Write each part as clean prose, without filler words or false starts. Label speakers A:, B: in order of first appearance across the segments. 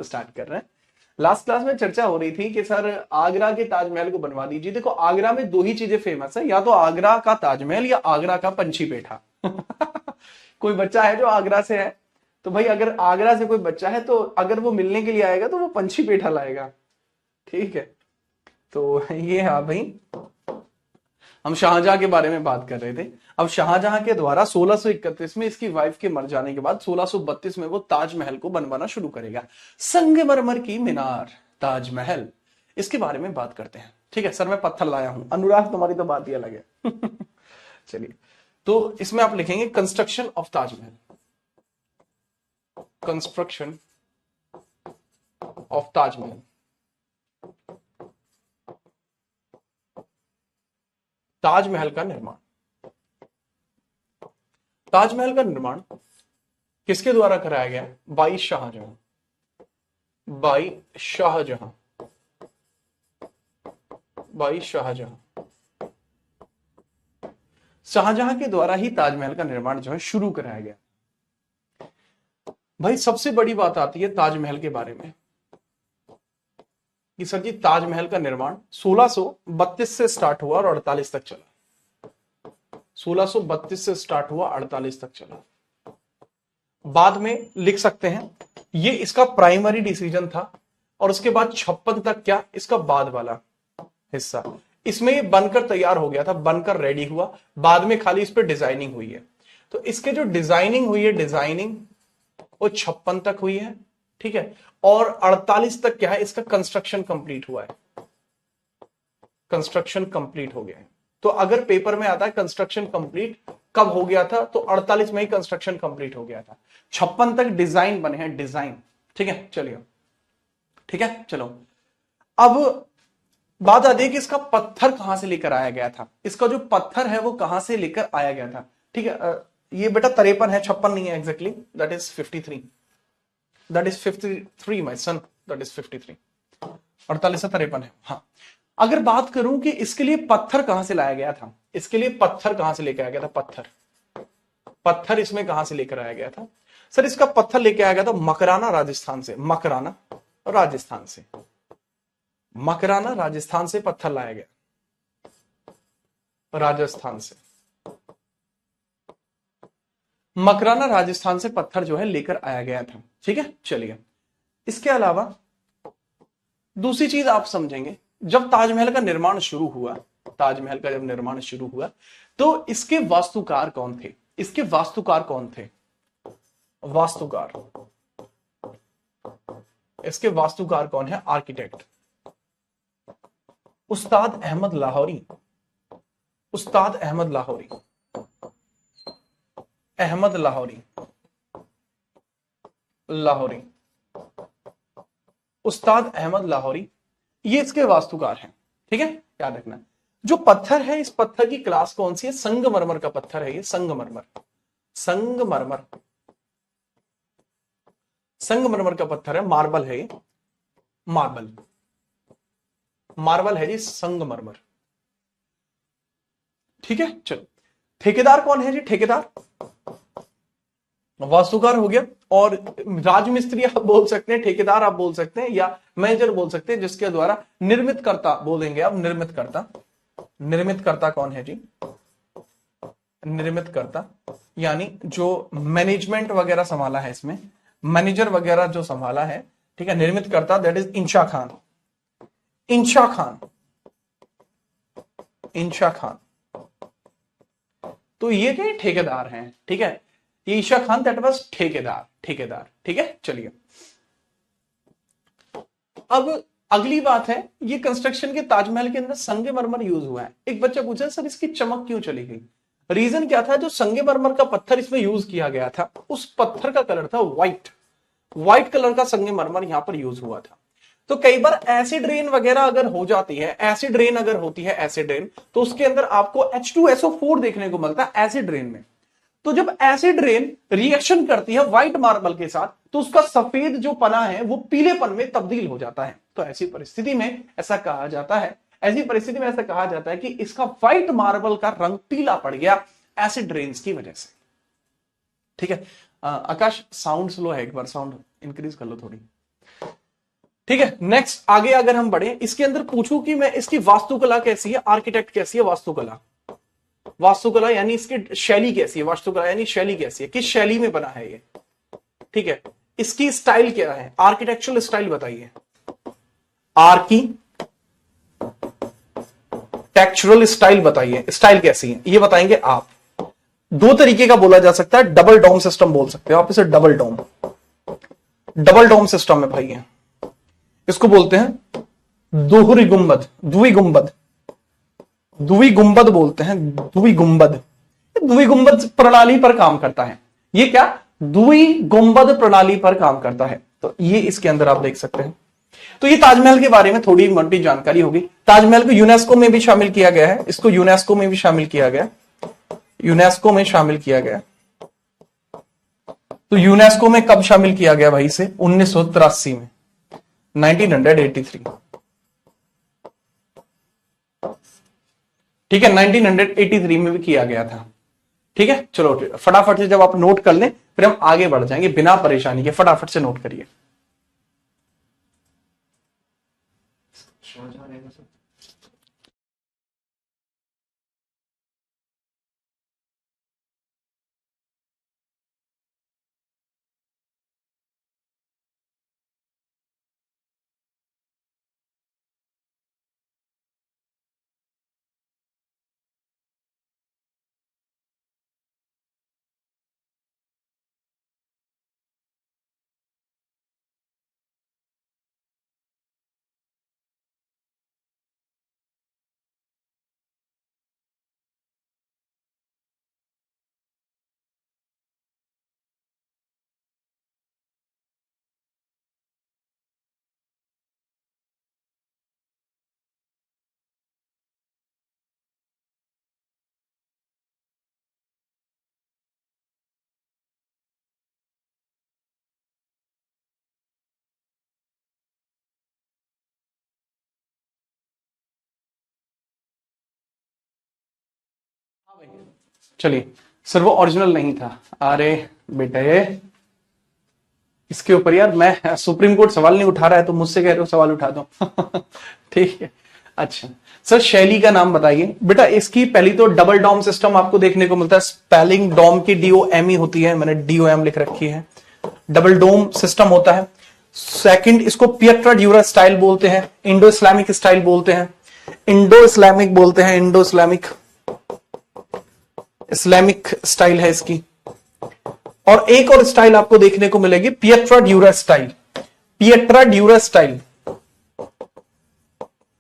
A: Start कर रहे हैं। लास्ट क्लास में चर्चा हो रही थी कि सर आगरा के ताजमहल को बनवा दीजिए। देखो आगरा में दो ही चीजें फेमस है, या तो आगरा का ताजमहल या आगरा का पंछी पेठा। कोई बच्चा है जो आगरा से है, तो भाई अगर आगरा से कोई बच्चा है तो अगर वो मिलने के लिए आएगा तो वो पंछी पेठा लाएगा। ठीक है, तो ये हाँ भाई, हम शाहजहां के बारे में बात कर रहे थे। अब शाहजहां के द्वारा 1631 में इसकी वाइफ के मर जाने के बाद 1632 में वो ताजमहल को बनवाना शुरू करेगा। संगमरमर की मीनार ताजमहल, इसके बारे में बात करते हैं। ठीक है सर, मैं पत्थर लाया हूं। अनुराग तुम्हारी तो बात ही अलग है। चलिए, तो इसमें आप लिखेंगे construction of Taj Mahal, construction of Taj Mahal. Taj Mahal का निर्माण, ताजमहल का निर्माण किसके द्वारा कराया गया? By Shah Jahan, by Shah Jahan, by Shahjahan. Shah Jahan के द्वारा ही ताजमहल का निर्माण जो है शुरू कराया गया। भाई सबसे बड़ी बात आती है ताजमहल के बारे में कि सर जी ताजमहल का निर्माण 1632 से स्टार्ट हुआ और 48 तक चला। 1632 से स्टार्ट हुआ, 48 तक चला। बाद में लिख सकते हैं ये इसका प्राइमरी डिसीजन था, और उसके बाद 56 तक क्या इसका बाद वाला हिस्सा, इसमें ये बनकर तैयार हो गया था, बनकर रेडी हुआ। बाद में खाली इस पर डिजाइनिंग हुई है। तो इसके जो डिजाइनिंग हुई है, डिजाइनिंग वो 56 तक हुई है। ठीक है, और 48 तक क्या है इसका कंस्ट्रक्शन कंप्लीट हुआ है, कंस्ट्रक्शन कंप्लीट हो गया है। तो अगर पेपर में आता है कंस्ट्रक्शन कंप्लीट कब हो गया था, तो 48 में ही कंस्ट्रक्शन कंप्लीट हो गया था। 56 तक डिजाइन बने हैं, डिजाइन। ठीक है, चलिए, ठीक है, चलो। अब बात आती है कि इसका पत्थर कहां से लेकर आया गया था। इसका जो पत्थर है वो कहां से लेकर आया गया था। ठीक है, ये बेटा 53 है, 56 नहीं है exactly, that is 53, that is 53 my son, that is 53। 48 से 53 है। हाँ, अगर बात करूं कि इसके लिए पत्थर कहां से लाया गया था, इसके लिए पत्थर कहां से लेकर आया गया था, पत्थर, पत्थर इसमें कहां से लेकर आया गया था? सर इसका पत्थर लेकर आया गया था मकराना राजस्थान से, मकराना राजस्थान से, मकराना राजस्थान से पत्थर लाया गया, राजस्थान से, मकराना राजस्थान से पत्थर जो है लेकर आया गया था। ठीक है, चलिए। इसके अलावा दूसरी चीज आप समझेंगे, जब ताजमहल का निर्माण शुरू हुआ, ताजमहल का जब निर्माण शुरू हुआ तो इसके वास्तुकार कौन थे? इसके वास्तुकार कौन थे? वास्तुकार, इसके वास्तुकार कौन है? आर्किटेक्ट उस्ताद अहमद लाहौरी, उस्ताद अहमद लाहौरी, अहमद लाहौरी, लाहौरी, उस्ताद अहमद लाहौरी, ये इसके वास्तुकार हैं। ठीक है, याद रखना। जो पत्थर है, इस पत्थर की क्लास कौन सी है? संगमरमर का पत्थर है ये, संगमरमर, संगमरमर, संगमरमर का पत्थर है, मार्बल है ये, मार्बल, मार्बल है जी, संगमरमर। ठीक है, चलो। ठेकेदार कौन है जी? ठेकेदार, वास्तुकार हो गया, और राजमिस्त्री आप बोल सकते हैं, ठेकेदार आप बोल सकते हैं, या मैनेजर बोल सकते हैं, जिसके द्वारा निर्मित करता बोलेंगे आप, निर्मित करता। निर्मित करता कौन है जी? निर्मित करता यानी जो मैनेजमेंट वगैरह संभाला है, इसमें मैनेजर वगैरह जो संभाला है। ठीक है, निर्मित करता दैट इज इंशा खान, इंशा खान, इंशा खान। तो ये क्या ठेकेदार हैं। ठीक है, ईशा खान दैट वाज ठेकेदार, ठेकेदार। ठीक है, चलिए। अब अगली बात है, ये कंस्ट्रक्शन के ताजमहल के अंदर संगमरमर यूज हुआ है। एक बच्चा पूछा सर इसकी चमक क्यों चली गई? रीजन क्या था? जो संगमरमर का पत्थर इसमें यूज किया गया था, उस पत्थर का कलर था व्हाइट, व्हाइट कलर का संगमरमर यहां पर यूज हुआ था। तो कई बार एसिड रेन वगैरह अगर हो जाती है, एसिड रेन अगर होती है, एसिड रेन, तो उसके अंदर आपको H2SO4 देखने को मिलता है एसिड रेन में। तो जब एसिड रेन रिएक्शन करती है व्हाइट मार्बल के साथ, तो उसका सफेद जो पना है वो पीलेपन में तब्दील हो जाता है। तो ऐसी परिस्थिति में ऐसा कहा जाता है, ऐसी परिस्थिति में ऐसा कहा जाता है कि इसका व्हाइट मार्बल का रंग पीला पड़ गया एसिड रेन्स की वजह से। ठीक है, आकाश साउंड स्लो है, एक बार साउंड इंक्रीज कर लो थोड़ी। ठीक है, नेक्स्ट आगे अगर हम बढ़े, इसके अंदर पूछूं कि मैं इसकी वास्तुकला कैसी है, आर्किटेक्ट कैसी है, वास्तुकला, वास्तुकला यानी इसकी शैली कैसी है, वास्तुकला यानी शैली कैसी है, किस शैली में बना है ये, ठीक है, इसकी स्टाइल क्या है, आर्किटेक्चरल स्टाइल बताइए, आर्किटेक्चरल स्टाइल बताइए, स्टाइल कैसी है ये बताएंगे आप। दो तरीके का बोला जा सकता है, डबल डोम सिस्टम बोल सकते हो आप इसे, डबल डोम, डबल डोम सिस्टम है भाई ये, इसको बोलते हैं दोहरी गुंबद, द्वि गुंबद, द्वि गुंबद बोलते हैं, द्वि गुंबद, द्वि गुंबद प्रणाली पर काम करता है ये, क्या द्वि गुंबद प्रणाली पर काम करता है, तो ये इसके अंदर आप देख सकते हैं। तो ये ताजमहल के बारे में थोड़ी मोटी जानकारी होगी। ताजमहल को यूनेस्को में भी शामिल किया गया है, इसको यूनेस्को में भी शामिल किया गया, यूनेस्को में शामिल किया गया। तो यूनेस्को में कब शामिल किया गया भाई से, 1983 में, 1983, ठीक है, 1983 में भी किया गया था। ठीक है, चलो फटाफट से जब आप नोट कर लें फिर हम आगे बढ़ जाएंगे बिना परेशानी के, फटाफट से नोट करिए। चलिए सर वो ओरिजिनल नहीं था, अरे बेटे इसके ऊपर यार मैं सुप्रीम कोर्ट सवाल नहीं उठा रहा है तो मुझसे कह रहे हो सवाल उठा दो। ठीक है, अच्छा सर शैली का नाम बताइए बेटा। इसकी पहली तो डबल डॉम सिस्टम आपको देखने को मिलता है, स्पेलिंग डॉम की DOME होती है, मैंने DOM लिख रखी है, डबल डोम सिस्टम होता है। सेकंड इसको पिएट्रा ड्यूरा स्टाइल बोलते हैं, इंडो इस्लामिक स्टाइल बोलते हैं, इंडो इस्लामिक बोलते हैं, इंडो इस्लामिक, इस्लामिक स्टाइल है इसकी। और एक और स्टाइल आपको देखने को मिलेगी Pietra dura style, Pietra dura style,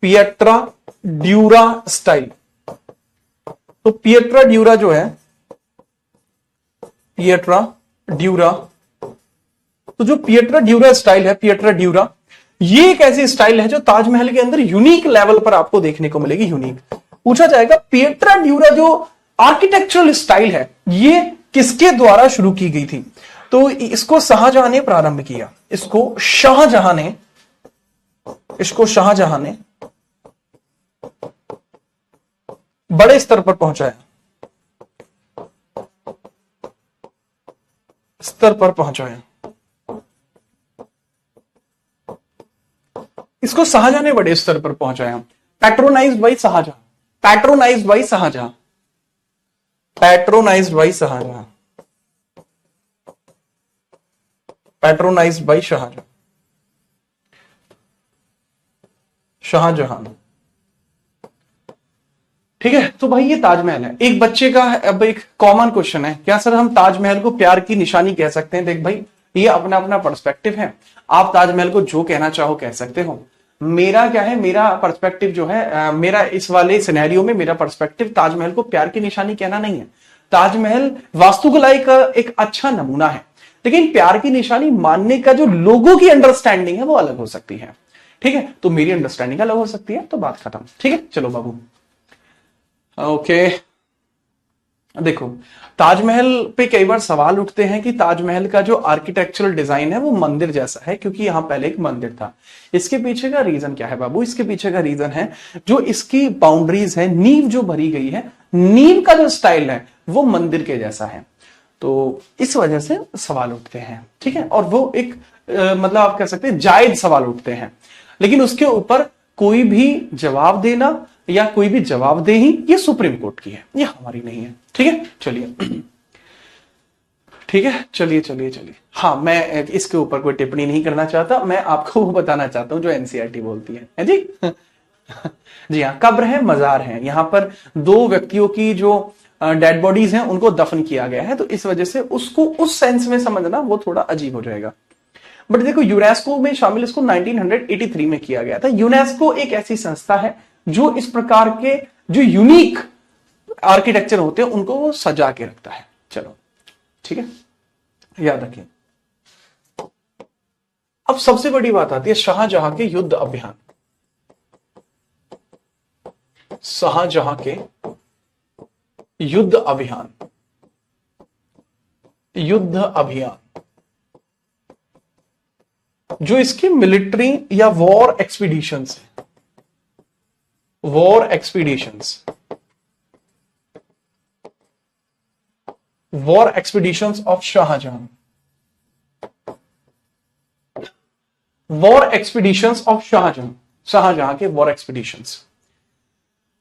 A: Pietra dura style. तो पिएट्रा ड्यूरा जो है, पिएट्रा ड्यूरा, तो जो पिएट्रा ड्यूरा स्टाइल है, पिएट्रा ड्यूरा, ये एक ऐसी स्टाइल है जो ताजमहल के अंदर यूनिक लेवल पर आपको देखने को मिलेगी, यूनिक। पूछा जाएगा पिएट्रा ड्यूरा जो आर्किटेक्चरल स्टाइल है ये किसके द्वारा शुरू की गई थी, तो इसको शाहजहां ने प्रारंभ किया, इसको शाहजहां ने बड़े स्तर पर पहुंचाया, इसको शाहजहां ने बड़े स्तर पर पहुंचाया। Patronized by Shahjahan, patronized by Shahjahan, patronized by Shahjahan, patronized by Shahjahan, Shahjahan. ठीक है, तो भाई ये ताजमहल है। एक बच्चे का अब एक कॉमन क्वेश्चन है, क्या सर हम ताजमहल को प्यार की निशानी कह सकते हैं? देख भाई ये अपना अपना पर्सपेक्टिव है, आप ताजमहल को जो कहना चाहो कह सकते हो। मेरा क्या है, मेरा पर्सपेक्टिव जो है, मेरा इस वाले सिनेरियो में मेरा पर्सपेक्टिव ताजमहल को प्यार की निशानी कहना नहीं है। ताजमहल वास्तुकला का एक अच्छा नमूना है, लेकिन प्यार की निशानी मानने का जो लोगों की अंडरस्टैंडिंग है वो अलग हो सकती है। ठीक है, तो मेरी अंडरस्टैंडिंग अलग हो सकती है, तो बात खत्म। ठीक है, चलो बाबू ओके। देखो ताजमहल पे कई बार सवाल उठते हैं कि ताजमहल का जो आर्किटेक्चरल डिजाइन है वो मंदिर जैसा है, क्योंकि यहां पहले एक मंदिर था। इसके पीछे का रीजन क्या है बाबू? इसके पीछे का रीजन है जो इसकी बाउंड्रीज है, नींव जो भरी गई है, नींव का जो स्टाइल है वो मंदिर के जैसा है, तो इस वजह से सवाल उठते हैं। ठीक है, और वो एक मतलब आप कह सकते हैं जायज सवाल उठते हैं, लेकिन उसके ऊपर कोई भी जवाब देना या कोई भी जवाबदेही ये सुप्रीम कोर्ट की है, ये हमारी नहीं है। ठीक है, चलिए ठीक है, चलिए चलिए चलिए। हाँ, मैं इसके ऊपर कोई टिप्पणी नहीं करना चाहता, मैं आपको वो बताना चाहता हूं जो एनसीईआरटी बोलती है जी। जी हाँ, कब्र है, मजार है, यहाँ पर दो व्यक्तियों की जो डेड बॉडीज हैं उनको दफन किया गया है, तो इस वजह से उसको उस सेंस में समझना वो थोड़ा अजीब हो जाएगा। बट देखो, यूनेस्को में शामिल इसको 1983 में किया गया था। यूनेस्को एक ऐसी संस्था है जो इस प्रकार के जो यूनिक आर्किटेक्चर होते हैं उनको वो सजा के रखता है। चलो ठीक है, याद रखिए। अब सबसे बड़ी बात आती है शाहजहां के युद्ध अभियान। शाहजहां के युद्ध अभियान, युद्ध अभियान जो इसके मिलिट्री या वॉर एक्सपीडिशंस है, war expeditions, war expeditions of Shah Jahan, war expeditions of Shah Jahan, Shah Jahan के वॉर एक्सपीडिशंस।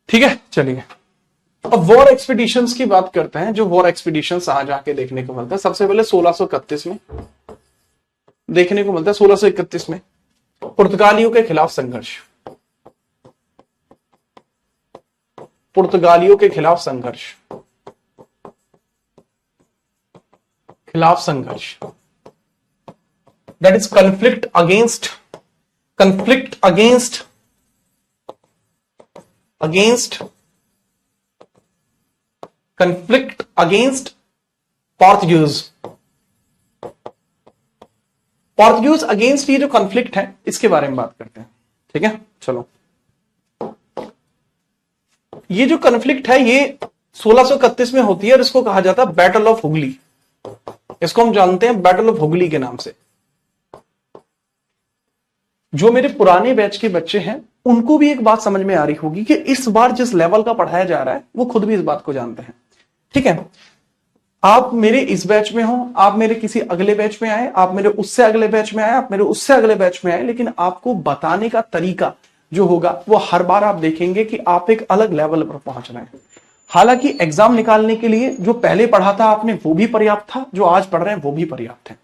A: ठीक है, चलिए अब वॉर एक्सपीडिशंस की बात करते हैं। जो वॉर एक्सपीडिशन शाहजहां के देखने को मिलता है, सबसे पहले 1631 में देखने को मिलता है। 1631 में पुर्तगालियों के खिलाफ संघर्ष, पुर्तगालियों के खिलाफ संघर्ष, खिलाफ संघर्ष, that is conflict against, conflict against, against, conflict against Portuguese, Portuguese against ये जो कन्फ्लिक्ट है इसके बारे में बात करते हैं। ठीक है, चलो ये जो कन्फ्लिक्ट है ये 1631 में होती है और इसको कहा जाता है बैटल ऑफ हुगली। इसको हम जानते हैं बैटल ऑफ हुगली के नाम से। जो मेरे पुराने बैच के बच्चे हैं उनको भी एक बात समझ में आ रही होगी कि इस बार जिस लेवल का पढ़ाया जा रहा है वो खुद भी इस बात को जानते हैं। ठीक है, आप मेरे इस बैच में हो, आप मेरे किसी अगले बैच में आए, आप मेरे उससे अगले बैच में आए, आप मेरे उससे अगले बैच में आए, लेकिन आपको बताने का तरीका जो होगा वो हर बार आप देखेंगे कि आप एक अलग लेवल पर पहुंच रहे हैं। हालांकि एग्जाम निकालने के लिए जो पहले पढ़ा था आपने वो भी पर्याप्त था, जो आज पढ़ रहे हैं वो भी पर्याप्त है।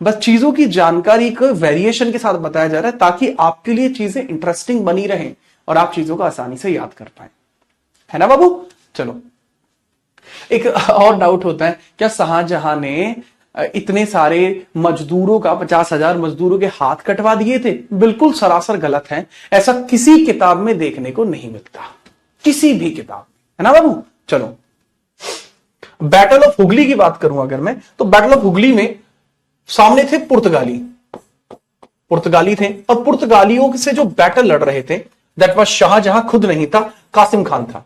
A: बस चीजों की जानकारी को वेरिएशन के साथ बताया जा रहा है ताकि आपके लिए चीजें इंटरेस्टिंग बनी रहें और आप चीजों को आसानी से याद कर पाए, है ना बाबू। चलो, एक और डाउट होता है, क्या शाहजहां ने इतने सारे मजदूरों का 50,000 मजदूरों के हाथ कटवा दिए थे? बिल्कुल सरासर गलत है, ऐसा किसी किताब में देखने को नहीं मिलता, किसी भी किताब में, है ना बाबू। चलो, बैटल ऑफ हुगली की बात करूं अगर मैं, तो बैटल ऑफ हुगली में सामने थे पुर्तगाली, पुर्तगाली थे, और पुर्तगालियों से जो बैटल लड़ रहे थे दैट वाज शाहजहां खुद नहीं था, कासिम खान था,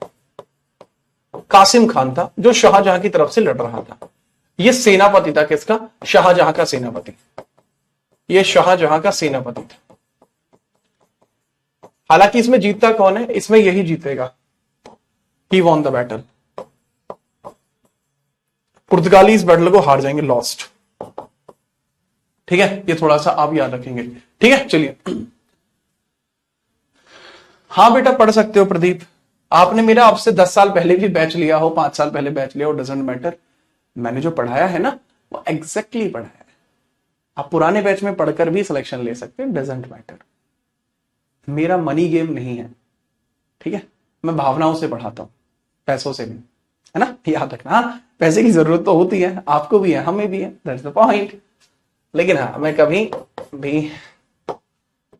A: कासिम खान था जो शाहजहां की तरफ से लड़ रहा था। यह सेनापति था किसका? शाहजहां का सेनापति, यह शाहजहां का सेनापति था। हालांकि इसमें जीतता कौन है? इसमें यही जीतेगा, ही वॉन द बैटल। पुर्तगाली इस बैटल को हार जाएंगे, लॉस्ट। ठीक है, ये थोड़ा सा आप याद रखेंगे। ठीक है, चलिए। हाँ बेटा, पढ़ सकते हो प्रदीप, आपने मेरा आपसे 10 साल पहले भी बैच लिया हो, 5 साल पहले बैच लिया हो, डजंट मैटर। मैंने जो पढ़ाया है ना वो एग्जैक्टली पढ़ाया है। आप पुराने बैच में पढ़कर भी सिलेक्शन ले सकते हैं, डजंट मैटर। मेरा मनी गेम नहीं है, ठीक है, मैं भावनाओं से पढ़ाता हूं, पैसों से भी, है ना, याद रखना। हाँ, पैसे की जरूरत तो होती है, आपको भी है, हमें भी है, दैट्स द पॉइंट। लेकिन हाँ, मैं कभी भी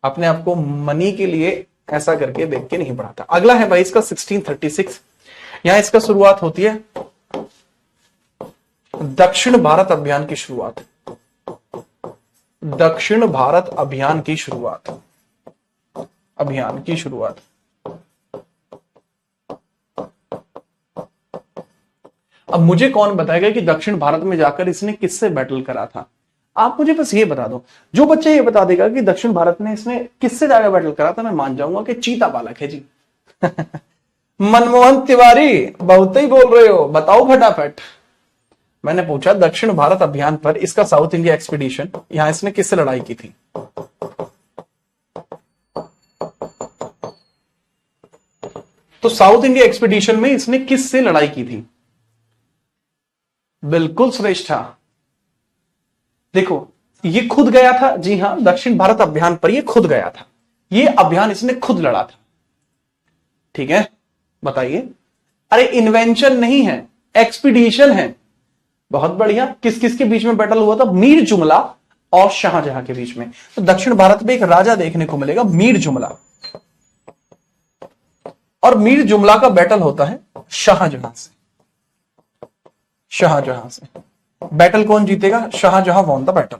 A: अपने आप को मनी के लिए ऐसा करके देख के नहीं पढ़ाता। अगला है भाई इसका 1636। यहां इसका शुरुआत होती है दक्षिण भारत अभियान की शुरुआत, दक्षिण भारत अभियान की शुरुआत, अभियान की शुरुआत। अब मुझे कौन बताएगा कि दक्षिण भारत में जाकर इसने किससे बैटल करा था? आप मुझे बस ये बता दो। जो बच्चा ये बता देगा कि दक्षिण भारत में इसने किससे जाकर बैटल करा था, मैं मान जाऊंगा कि चीता बालक है जी। मनमोहन तिवारी, बहुत ही बोल रहे हो, बताओ फटाफट। मैंने पूछा दक्षिण भारत अभियान पर इसका साउथ इंडिया एक्सपीडिशन, यहां इसने किससे लड़ाई की थी? तो साउथ इंडिया एक्सपीडिशन में इसने किससे लड़ाई की थी? बिल्कुल श्रेष्ठा। देखो ये खुद गया था, जी हां, दक्षिण भारत अभियान पर ये खुद गया था, ये अभियान इसने खुद लड़ा था। ठीक है, बताइए। अरे इन्वेंशन नहीं है, एक्सपीडिशन है। बहुत बढ़िया। किस किस के बीच में बैटल हुआ था? मीर जुमला और शाहजहां के बीच में। तो दक्षिण भारत में एक राजा देखने को मिलेगा, मीर जुमला, और मीर जुमला का बैटल होता है शाहजहां से। शाहजहां से बैटल कौन जीतेगा? Shah Jahan won the battle.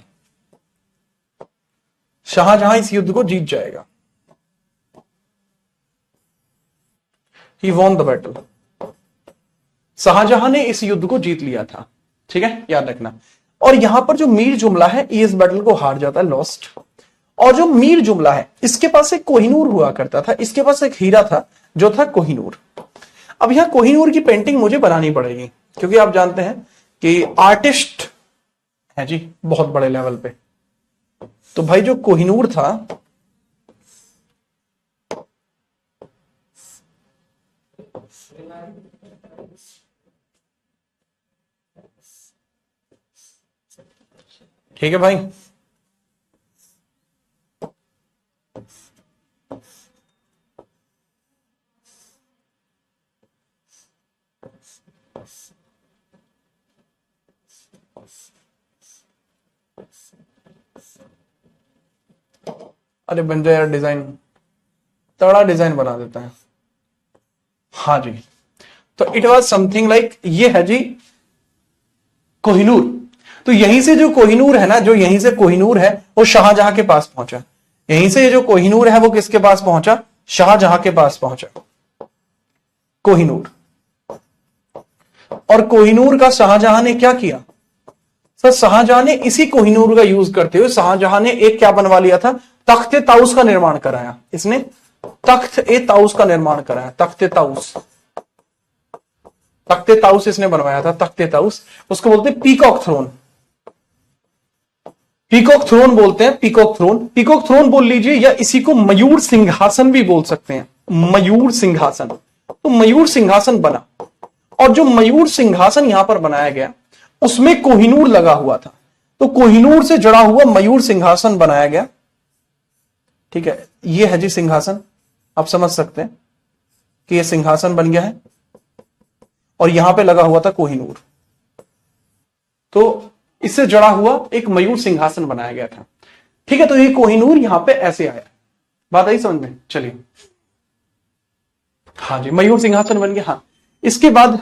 A: Shah Jahan इस युद्ध को जीत जाएगा। He won the battle. Shah Jahan ने इस युद्ध को जीत लिया था। ठीक है, याद रखना। और यहां पर जो मीर जुमला है ये इस बैटल को हार जाता है, लॉस्ट। और जो मीर जुमला है इसके पास एक कोहिनूर हुआ करता था, इसके पास एक हीरा था जो था कोहिनूर। अब यहां कोहिनूर की पेंटिंग मुझे बनानी पड़ेगी, क्योंकि आप जानते हैं कि आर्टिस्ट है जी बहुत बड़े लेवल पे। तो भाई जो कोहिनूर था, ठीक है भाई, अरे बन जाए यार डिजाइन, तगड़ा डिजाइन बना देता है। हाँ जी, तो इट वॉज समथिंग लाइक, ये है जी कोहिनूर। तो यहीं से जो कोहिनूर है ना, जो यहीं से कोहिनूर है वो शाहजहां के पास पहुंचा। यहीं से जो कोहिनूर है वो किसके पास पहुंचा? शाहजहां के पास पहुंचा कोहिनूर। और कोहिनूर का शाहजहां ने क्या किया? सर शाहजहां ने इसी कोहिनूर का यूज करते हुए शाहजहां ने एक क्या बनवा लिया था? तख्त ताउस का निर्माण कराया। इसने तख्त ए ताउस का निर्माण कराया। तख्त ताउस, तख्त ताउस इसने बनवाया था। तख्त ताउस, उसको बोलते हैं पीकॉक थ्रोन। पीकॉक थ्रोन बोलते हैं, पीकॉक थ्रोन। पीकॉक थ्रोन बोल लीजिए, या इसी को मयूर सिंहासन भी बोल सकते हैं। मयूर सिंहासन। तो मयूर सिंहासन बना, और जो मयूर सिंहासन यहां पर बनाया गया उसमें कोहिनूर लगा हुआ था। तो कोहिनूर से जुड़ा हुआ मयूर सिंहासन बनाया गया। ठीक है, ये है जी सिंहासन। आप समझ सकते हैं कि यह सिंहासन बन गया है, और यहां पे लगा हुआ था कोहिनूर। तो इससे जुड़ा हुआ एक मयूर सिंहासन बनाया गया था। ठीक है, तो ये कोहिनूर यहां पे ऐसे आया। बात आई समझ में? चलिए, हाँ जी, मयूर सिंहासन बन गया। हाँ, इसके बाद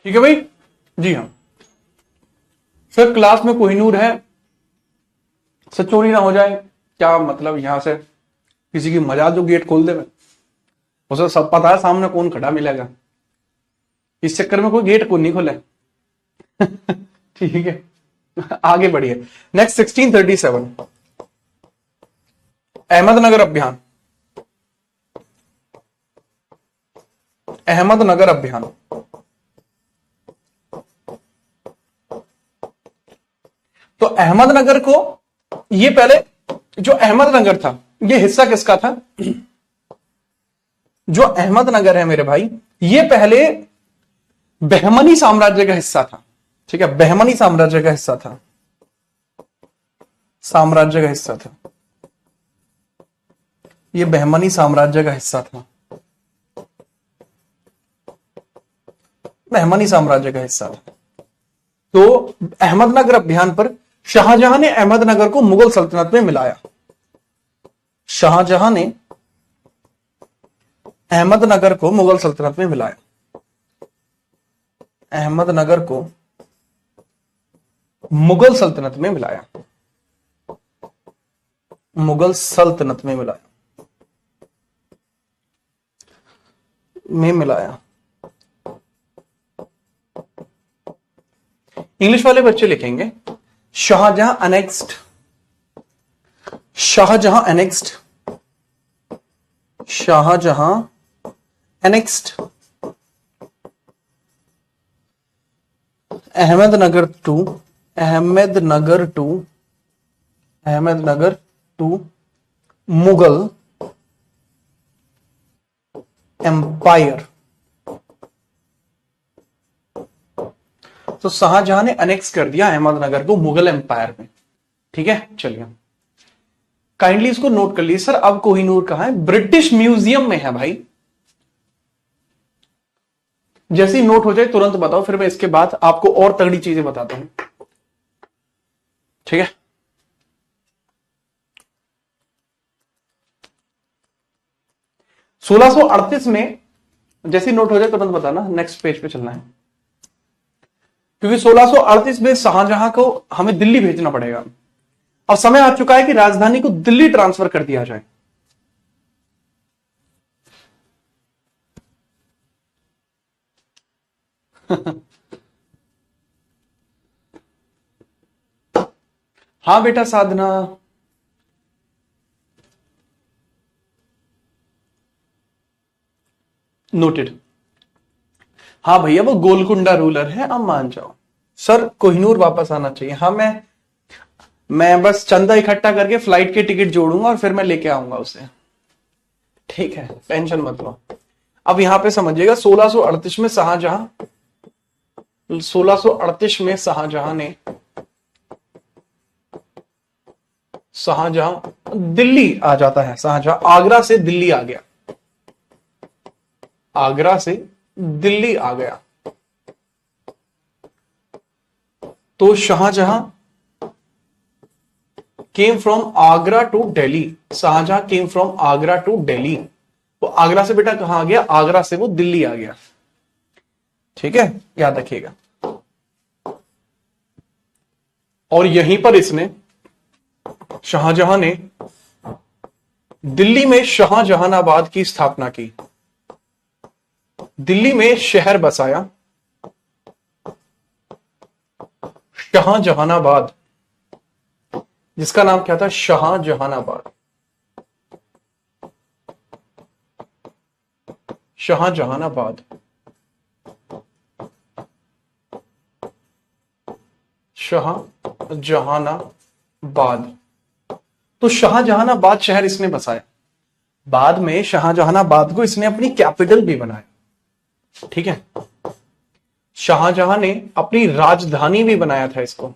A: ठीक है भाई, जी हाँ सर, क्लास में कोहिनूर है, सर चोरी ना हो जाए। क्या मतलब यहां से किसी की मजाल जो गेट खोल दे में, उसे सब पता है सामने कौन खड़ा मिलेगा, इस चक्कर में कोई गेट को नहीं खोले। ठीक है, आगे बढ़िए। नेक्स्ट 1637 अहमदनगर अभियान। अहमदनगर अभियान, तो अहमदनगर को, ये पहले जो अहमदनगर था ये हिस्सा किसका था? जो अहमदनगर है मेरे भाई, ये पहले बहमनी साम्राज्य का हिस्सा था। ठीक है, बहमनी साम्राज्य का हिस्सा था। साम्राज्य का हिस्सा था, ये बहमनी साम्राज्य का हिस्सा था। बहमनी साम्राज्य का हिस्सा था। तो अहमदनगर अभियान पर शाहजहां ने अहमदनगर को मुगल सल्तनत में मिलाया। शाहजहां ने अहमदनगर को मुगल सल्तनत में मिलाया। अहमदनगर को मुगल सल्तनत में मिलाया। मुगल सल्तनत में मिलाया। इंग्लिश वाले बच्चे लिखेंगे Shah Jahan annexed, Shah Jahan annexed, Shah Jahan annexed Ahmednagar to Mughal empire. तो शाहजहां ने अनेक्स कर दिया अहमदनगर को मुगल एम्पायर में। ठीक है, चलिए काइंडली इसको नोट कर लीजिए। सर अब कोहिनूर कहां है? ब्रिटिश म्यूजियम में है भाई। जैसे ही नोट हो जाए तुरंत बताओ, फिर मैं इसके बाद आपको और तगड़ी चीजें बताता हूं। ठीक है, सोलह सौ अड़तीस में जैसे ही नोट हो जाए तुरंत बताना, नेक्स्ट पेज पे चलना है, क्योंकि 1638 में शाहजहां को हमें दिल्ली भेजना पड़ेगा। अब समय आ चुका है कि राजधानी को दिल्ली ट्रांसफर कर दिया जाए। हाँ बेटा साधना, नोटेड। हाँ भैया वो गोलकुंडा रूलर है, अब मान जाओ। सर कोहिनूर वापस आना चाहिए। हाँ मैं बस चंदा इकट्ठा करके फ्लाइट के टिकट जोड़ूंगा और फिर मैं लेके आऊंगा उसे। ठीक है, टेंशन मत लो। अब यहां पे समझिएगा 1638 में शाहजहां दिल्ली आ जाता है। शाहजहां आगरा से दिल्ली आ गया, आगरा से दिल्ली आ गया। तो Shah Jahan came from Agra to Delhi, Shah Jahan came from Agra to Delhi. वो आगरा से बेटा कहां आ गया? आगरा से वो दिल्ली आ गया। ठीक है, याद रखिएगा। और यहीं पर इसने शाहजहां ने दिल्ली में शाहजहानाबाद की स्थापना की, दिल्ली में शहर बसाया शाहजहानाबाद, जिसका नाम क्या था? शाहजहानाबाद। शाहजहानाबाद, शाहजहानाबाद। तो शाहजहानाबाद शहर इसने बसाया। बाद में शाहजहानाबाद को इसने अपनी कैपिटल भी बनाया। ठीक है, शाहजहां ने अपनी राजधानी भी बनाया था इसको।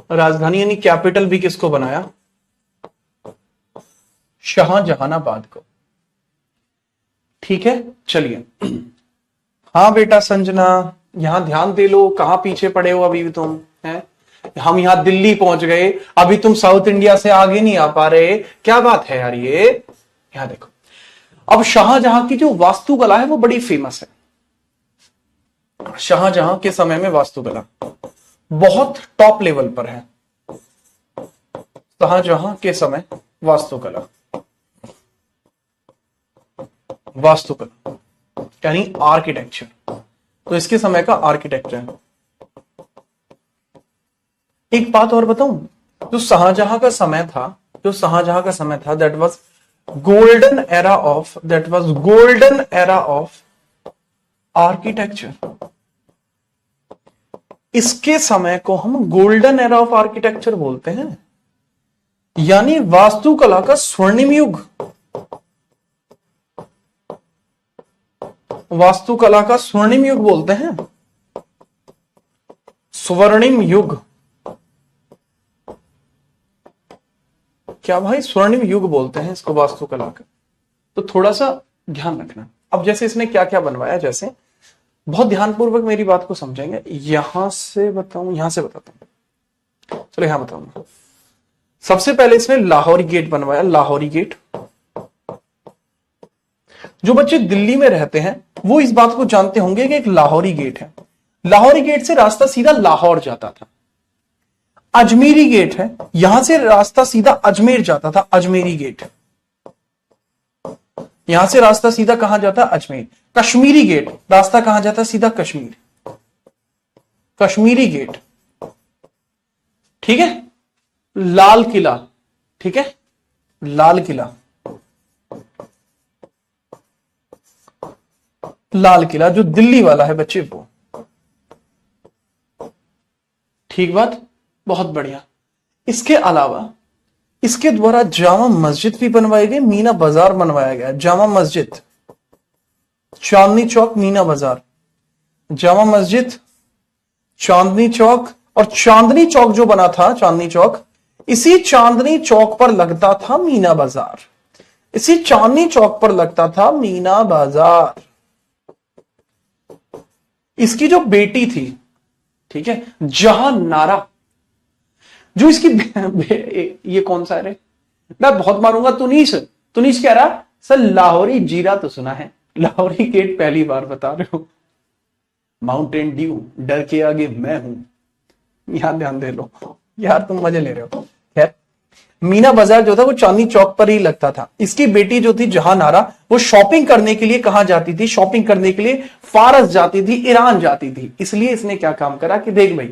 A: राजधानी यानी कैपिटल भी किसको बनाया? शाहजहानाबाद को। ठीक है, चलिए। हाँ बेटा संजना, यहां ध्यान दे लो, कहां पीछे पड़े हो अभी भी तुम हैं? हम यहां दिल्ली पहुंच गए, अभी तुम साउथ इंडिया से आगे नहीं आ पा रहे, क्या बात है यार ये? यहां देखो, अब शाहजहां की जो वास्तुकला है वो बड़ी फेमस है। शाहजहां के समय में वास्तुकला बहुत टॉप लेवल पर है। शाहजहां के समय वास्तुकला यानी आर्किटेक्चर, तो इसके समय का आर्किटेक्चर है। एक बात और बताऊं, जो शाहजहां का समय था, that was golden era of architecture. इसके समय को हम गोल्डन एरा ऑफ आर्किटेक्चर बोलते हैं, यानी वास्तुकला का स्वर्णिम युग। वास्तुकला का स्वर्णिम युग बोलते हैं, स्वर्णिम युग। क्या भाई? स्वर्णिम युग बोलते हैं इसको वास्तुकला का। तो थोड़ा सा ध्यान रखना। अब जैसे इसने क्या क्या बनवाया, जैसे बहुत ध्यानपूर्वक मेरी बात को समझेंगे। यहां से बताऊं, यहां से बताता हूं, चलो यहां बताऊंगा। सबसे पहले इसने लाहौरी गेट बनवाया, लाहौरी गेट। जो बच्चे दिल्ली में रहते हैं वो इस बात को जानते होंगे कि एक लाहौरी गेट है। लाहौरी गेट से रास्ता सीधा लाहौर जाता था। अजमेरी गेट है, यहां से रास्ता सीधा अजमेर जाता था, अजमेरी गेट। यहां से रास्ता सीधा कहां जाता, अजमेर। कश्मीरी गेट, रास्ता कहां जाता, सीधा कश्मीर, कश्मीरी गेट, ठीक है। लाल किला, ठीक है, लाल किला, लाल किला जो दिल्ली वाला है बच्चे वो, ठीक बात, बहुत बढ़िया। इसके अलावा इसके द्वारा जामा मस्जिद भी बनवाई गई, मीना बाजार बनवाया गया। जामा मस्जिद, चांदनी चौक, मीना बाजार, जामा मस्जिद, चांदनी चौक। और चांदनी चौक जो बना था, चांदनी चौक, इसी चांदनी चौक पर लगता था मीना बाजार, इसी चांदनी चौक पर लगता था मीना बाजार। इसकी जो बेटी थी, ठीक है, जहां नारा, जो इसकी ये कौन सा है रे, मैं बहुत मारूंगा। तुनीश, तुनीश कह रहा सर लाहौरी जीरा तो सुना है, लाहौरी गेट पहली बार बता रहे हो। माउंटेन ड्यू, डर के आगे मैं हूं, यहां ध्यान दे लो यार, तुम मजे ले रहे हो। खैर, मीना बाजार जो था वो चांदनी चौक पर ही लगता था। इसकी बेटी जो थी जहां नारा, वो शॉपिंग करने के लिए कहां जाती थी, शॉपिंग करने के लिए फारस जाती थी, ईरान जाती थी। इसलिए इसने क्या काम करा कि देख भाई,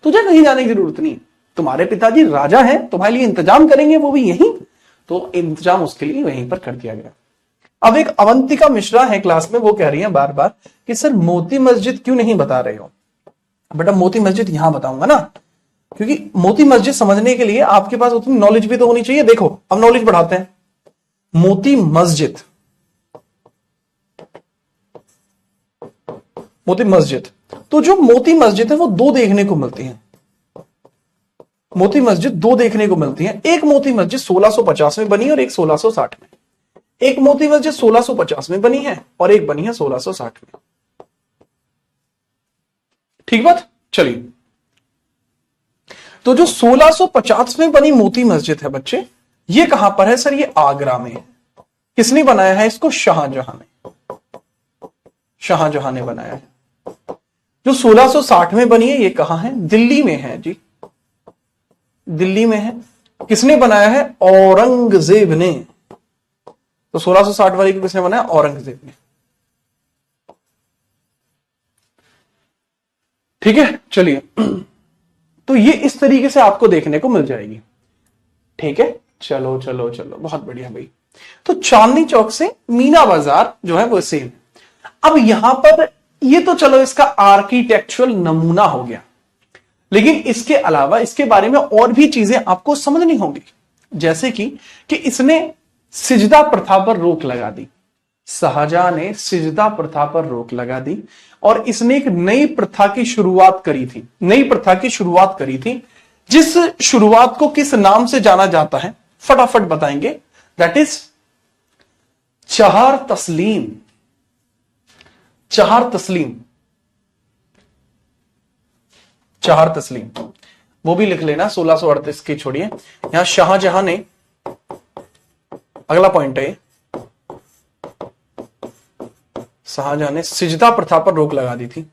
A: तुझे कहीं जाने की जरूरत नहीं, तुम्हारे पिताजी राजा हैं, तुम्हारे लिए इंतजाम करेंगे, वो भी यहीं, तो इंतजाम उसके लिए वहीं पर कर दिया गया। अब एक अवंतिका मिश्रा है क्लास में, वो कह रही है बार बार कि सर मोती मस्जिद क्यों नहीं बता रहे हो। बेटा मोती मस्जिद यहां बताऊंगा ना, क्योंकि मोती मस्जिद समझने के लिए आपके पास उतनी नॉलेज भी तो होनी चाहिए। देखो अब नॉलेज बढ़ाते हैं। मोती मस्जिद, मोती मस्जिद, तो जो मोती मस्जिद है वो दो देखने को मिलती है। मोती मस्जिद दो देखने को मिलती है। एक मोती मस्जिद 1650 में बनी और एक 1660 में। एक मोती मस्जिद 1650 में बनी है और एक बनी है 1660 में। ठीक बात, चलिए। तो जो 1650 में बनी मोती मस्जिद है बच्चे, ये कहां पर है सर, ये आगरा में है। किसने बनाया है इसको, शाहजहां ने, शाहजहां ने बनाया है। जो 1660 में बनी है ये कहां है, दिल्ली में है जी, दिल्ली में है। किसने बनाया है, औरंगजेब ने। तो 1660 वाली को किसने बनाया, औरंगजेब ने। ठीक है, चलिए। तो ये इस तरीके से आपको देखने को मिल जाएगी। ठीक है, चलो चलो चलो, बहुत बढ़िया भाई। तो चांदनी चौक से मीना बाजार जो है वो सेम। अब यहां पर ये तो चलो इसका आर्किटेक्चुरल नमूना हो गया, लेकिन इसके अलावा इसके बारे में और भी चीजें आपको समझनी होंगी। जैसे कि इसने सिजदा प्रथा पर रोक लगा दी, शाहजहां ने सिजदा प्रथा पर रोक लगा दी और इसने एक नई प्रथा की शुरुआत करी थी, नई प्रथा की शुरुआत करी थी, जिस शुरुआत को किस नाम से जाना जाता है फटाफट बताएंगे, दैट इज चहार तस्लीम। चहार तस्लीम, चहार तस्लीम, वो भी लिख लेना। 1638 की छोड़िए, यहां शाहजहां ने, अगला पॉइंट है, शाहजहां ने सिजदा प्रथा पर रोक लगा दी थी,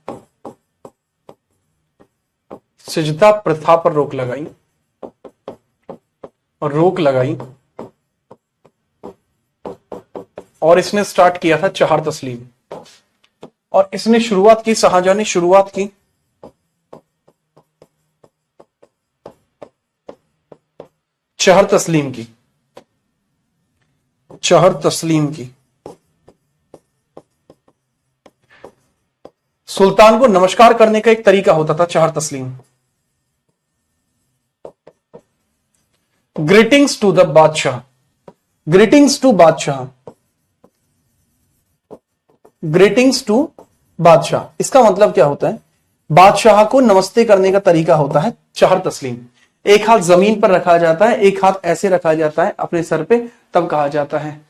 A: सिजदा प्रथा पर रोक लगाई और रोक लगाई, और इसने स्टार्ट किया था चहार तस्लीम। और इसने शुरुआत की, शाहजहां ने शुरुआत की चहर तस्लीम की, चहर तस्लीम की। सुल्तान को नमस्कार करने का एक तरीका होता था चहर तस्लीम। ग्रीटिंग्स टू द बादशाह, ग्रीटिंग्स टू बादशाह, ग्रीटिंग्स टू बादशाह। इसका मतलब क्या होता है, बादशाह को नमस्ते करने का तरीका होता है चहर तस्लीम। एक हाथ जमीन पर रखा जाता है, एक हाथ ऐसे रखा जाता है अपने सर पे, तब कहा जाता है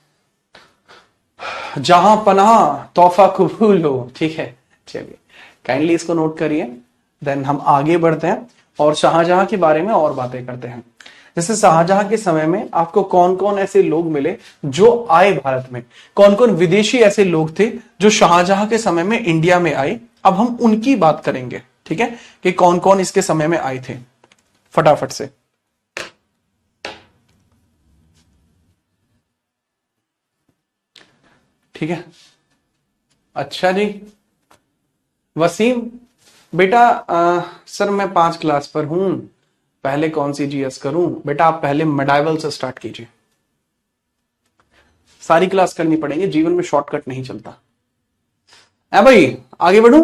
A: जहां पनाह तोहफा कबूल हो। ठीक है, चलिए काइंडली इसको नोट करिए। देन हम आगे बढ़ते हैं और शाहजहां के बारे में और बातें करते हैं। जैसे शाहजहां के समय में आपको कौन कौन ऐसे लोग मिले जो आए भारत में, कौन कौन विदेशी ऐसे लोग थे जो शाहजहां के समय में इंडिया में आए। अब हम उनकी बात करेंगे, ठीक है, कि कौन कौन इसके समय में आए थे। फटाफट से। ठीक है, अच्छा जी। वसीम बेटा, सर मैं 5 क्लास पर हूं, पहले कौन सी जीएस करूं? बेटा आप पहले मेडाइवल से स्टार्ट कीजिए, सारी क्लास करनी पड़ेगी, जीवन में शॉर्टकट नहीं चलता है भाई। आगे बढ़ू,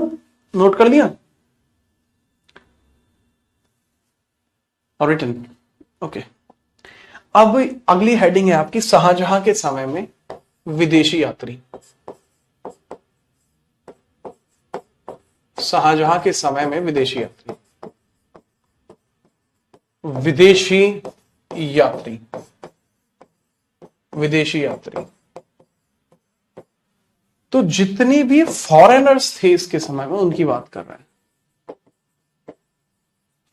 A: नोट कर लिया और रिटन, ओके। अब अगली हेडिंग है आपकी शाहजहां के समय में विदेशी यात्री। शाहजहां के समय में विदेशी यात्री, विदेशी यात्री, विदेशी यात्री। तो जितनी भी फॉरेनर्स थे इसके समय में उनकी बात कर रहे हैं,